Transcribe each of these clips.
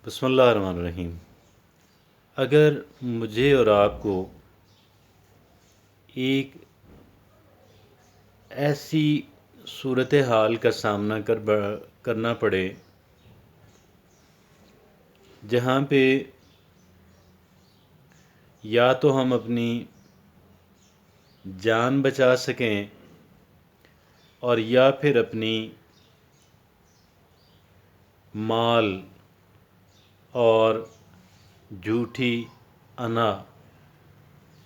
بسم اللہ الرحمن الرحیم۔ اگر مجھے اور آپ کو ایک ایسی صورتحال کا سامنا کرنا پڑے جہاں پہ یا تو ہم اپنی جان بچا سکیں اور یا پھر اپنی مال اور جھوٹی انا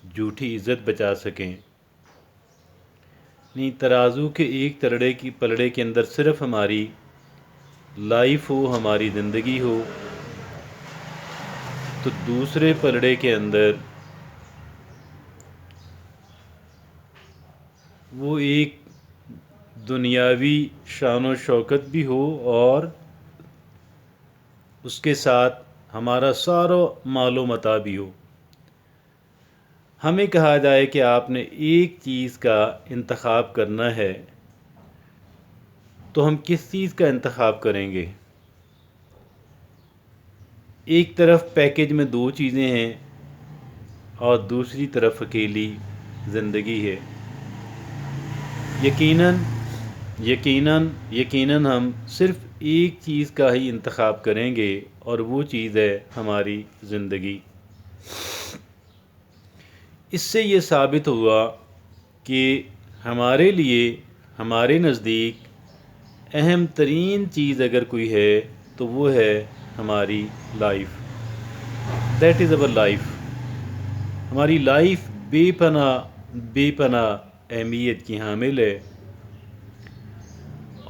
جھوٹی عزت بچا سکیں، نہیں ترازو کے ایک پلڑے کے اندر صرف ہماری لائف ہو، ہماری زندگی ہو، تو دوسرے پلڑے کے اندر وہ ایک دنیاوی شان و شوکت بھی ہو اور اس کے ساتھ ہمارا سارا مال و متاع بھی ہو۔ ہمیں کہا جائے کہ آپ نے ایک چیز کا انتخاب کرنا ہے، تو ہم کس چیز کا انتخاب کریں گے؟ ایک طرف پیکج میں دو چیزیں ہیں اور دوسری طرف اکیلی زندگی ہے۔ یقیناً ہم صرف ایک چیز کا ہی انتخاب کریں گے اور وہ چیز ہے ہماری زندگی۔ اس سے یہ ثابت ہوا کہ ہمارے لیے، ہمارے نزدیک اہم ترین چیز اگر کوئی ہے تو وہ ہے ہماری life. That is over life. ہماری لائف بے پناہ اہمیت کی حامل ہے،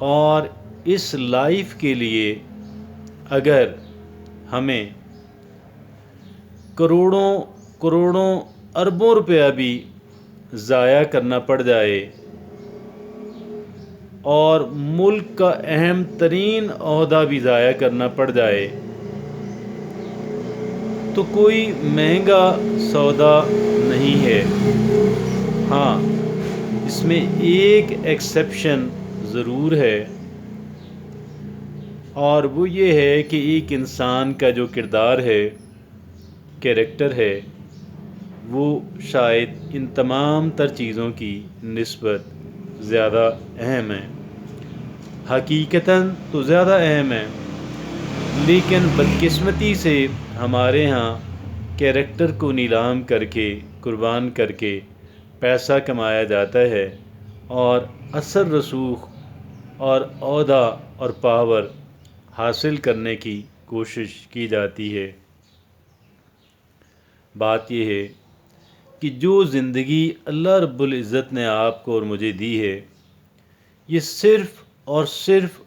اور اس لائف کے لیے اگر ہمیں کروڑوں اربوں روپیہ بھی ضائع کرنا پڑ جائے اور ملک کا اہم ترین عہدہ بھی ضائع کرنا پڑ جائے تو کوئی مہنگا سودا نہیں ہے۔ ہاں، اس میں ایک ایکسیپشن ضرور ہے، اور وہ یہ ہے کہ ایک انسان کا جو کردار ہے، کیریکٹر ہے، وہ شاید ان تمام تر چیزوں کی نسبت زیادہ اہم ہے۔ حقیقتاً تو زیادہ اہم ہے، لیکن بدقسمتی سے ہمارے ہاں کیریکٹر کو نیلام کر کے، قربان کر کے پیسہ کمایا جاتا ہے اور اثر رسوخ اور عہدہ اور پاور حاصل کرنے کی کوشش کی جاتی ہے۔ بات یہ ہے کہ جو زندگی اللہ رب العزت نے آپ کو اور مجھے دی ہے، یہ صرف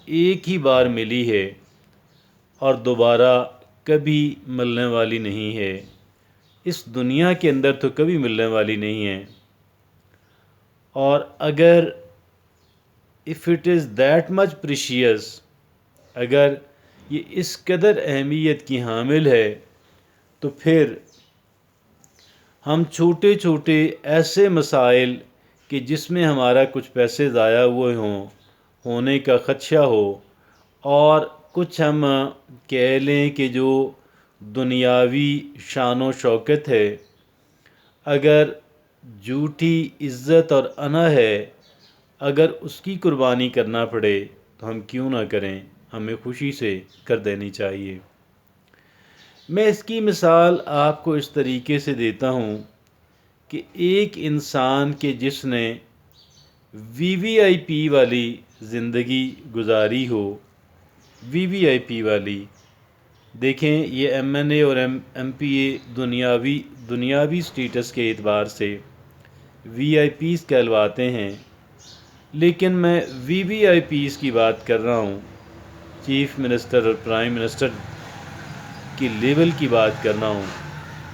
ایک ہی بار ملی ہے اور دوبارہ کبھی ملنے والی نہیں ہے۔ اس دنیا کے اندر تو کبھی ملنے والی نہیں ہے، اور اگر if it is that much precious، اگر یہ اس قدر اہمیت کی حامل ہے، تو پھر ہم چھوٹے چھوٹے ایسے مسائل کہ جس میں ہمارا کچھ پیسے ضائع ہونے کا خدشہ ہو، اور کچھ ہم کہہ لیں کہ جو دنیاوی شان و شوکت ہے، اگر جھوٹی عزت اور انا ہے، اگر اس کی قربانی کرنا پڑے تو ہم کیوں نہ کریں، ہمیں خوشی سے کر دینی چاہیے۔ میں اس کی مثال آپ کو اس طریقے سے دیتا ہوں کہ ایک انسان کے جس نے VVIP والی زندگی گزاری ہو، VVIP والی، دیکھیں یہ MNA اور MPA دنیاوی سٹیٹس کے اعتبار سے VIPs کہلواتے ہیں، لیکن میں VVIPs کی بات کر رہا ہوں، چیف منسٹر اور پرائم منسٹر کی لیول کی بات کرنا ہوں۔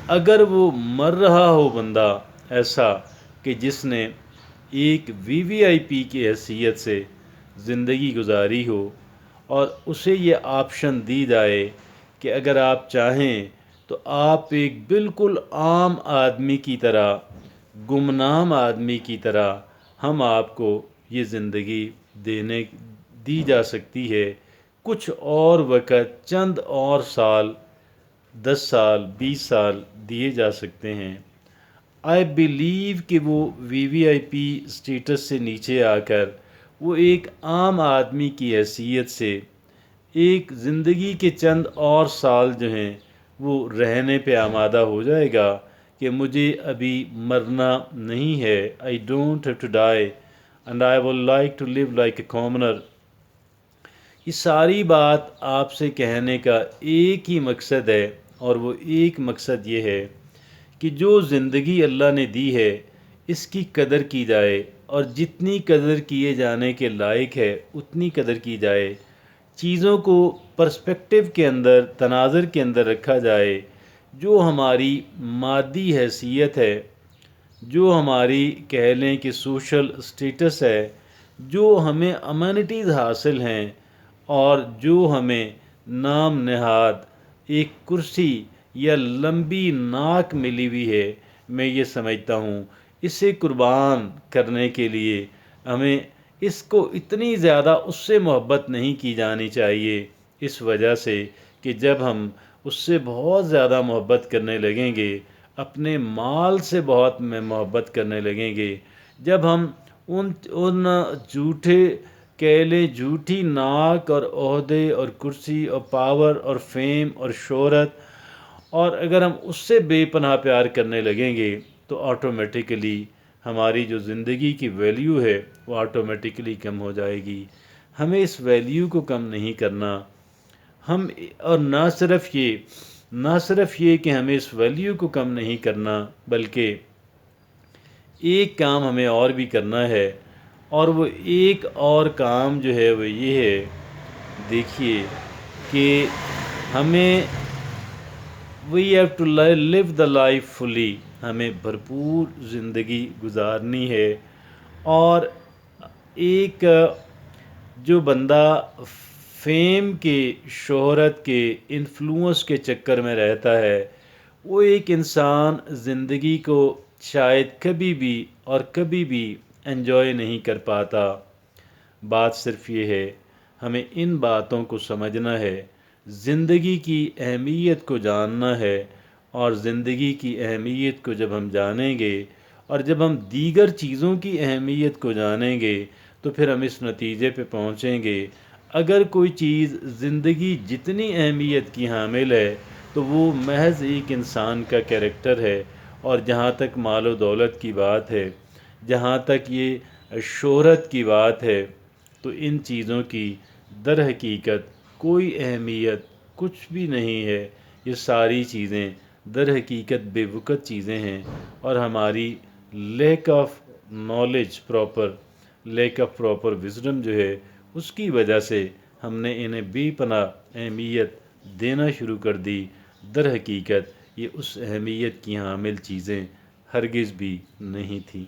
اگر وہ مر رہا ہو بندہ ایسا کہ جس نے ایک VVIP کی حیثیت سے زندگی گزاری ہو، اور اسے یہ آپشن دی جائے کہ اگر آپ چاہیں تو آپ ایک بالکل عام آدمی کی طرح، گمنام آدمی کی طرح ہم آپ کو یہ زندگی دی جا سکتی ہے، کچھ اور وقت، چند اور سال، 10 سال، 20 سال دیے جا سکتے ہیں۔ آئی بلیو کہ وہ وی وی آئی پی اسٹیٹس سے نیچے آ کر وہ ایک عام آدمی کی حیثیت سے ایک زندگی کے چند اور سال جو ہیں وہ رہنے پہ آمادہ ہو جائے گا کہ مجھے ابھی مرنا نہیں ہے۔ I don't have to die and I would like to live like a commoner. یہ ساری بات آپ سے کہنے کا ایک ہی مقصد ہے، اور وہ ایک مقصد یہ ہے کہ جو زندگی اللہ نے دی ہے اس کی قدر کی جائے، اور جتنی قدر کیے جانے کے لائق ہے اتنی قدر کی جائے۔ چیزوں کو پرسپیکٹیو کے اندر، تناظر کے اندر رکھا جائے۔ جو ہماری مادی حیثیت ہے، جو ہماری کہہ لیں کہ سوشل اسٹیٹس ہے، جو ہمیں امینٹیز حاصل ہیں، اور جو ہمیں نام نہاد ایک کرسی یا لمبی ناک ملی ہوئی ہے، میں یہ سمجھتا ہوں اسے قربان کرنے کے لیے ہمیں اس کو اتنی زیادہ اس سے محبت نہیں کی جانی چاہیے، اس وجہ سے کہ جب ہم اس سے بہت زیادہ محبت کرنے لگیں گے، اپنے مال سے بہت محبت کرنے لگیں گے، جب ہم ان جھوٹے کہہ لیں جھوٹی ناک اور عہدے اور کرسی اور پاور اور فیم اور شہرت، اور اگر ہم اس سے بے پناہ پیار کرنے لگیں گے تو آٹومیٹیکلی ہماری جو زندگی کی ویلیو ہے وہ آٹومیٹکلی کم ہو جائے گی۔ ہمیں اس ویلیو کو کم نہیں کرنا، اور نہ صرف یہ کہ ہمیں اس ویلیو کو کم نہیں کرنا، بلکہ ایک کام ہمیں اور بھی کرنا ہے، اور وہ ایک اور کام جو ہے وہ یہ ہے، دیکھیے کہ ہمیں we have to live the life fully, ہمیں بھرپور زندگی گزارنی ہے۔ اور ایک جو بندہ فیم کے، شہرت کے، انفلوئنس کے چکر میں رہتا ہے، وہ ایک انسان زندگی کو شاید کبھی بھی انجوائے نہیں کر پاتا۔ بات صرف یہ ہے، ہمیں ان باتوں کو سمجھنا ہے، زندگی کی اہمیت کو جاننا ہے، اور زندگی کی اہمیت کو جب ہم جانیں گے اور جب ہم دیگر چیزوں کی اہمیت کو جانیں گے تو پھر ہم اس نتیجے پہ پہنچیں گے، اگر کوئی چیز زندگی جتنی اہمیت کی حامل ہے تو وہ محض ایک انسان کا کیریکٹر ہے۔ اور جہاں تک مال و دولت کی بات ہے، جہاں تک یہ شہرت کی بات ہے، تو ان چیزوں کی در حقیقت کوئی اہمیت کچھ بھی نہیں ہے۔ یہ ساری چیزیں در حقیقت بے وقت چیزیں ہیں، اور ہماری lack of knowledge lack of proper wisdom جو ہے اس کی وجہ سے ہم نے انہیں بے پناہ اہمیت دینا شروع کر دی۔ در حقیقت یہ اس اہمیت کی حامل چیزیں ہرگز بھی نہیں تھیں۔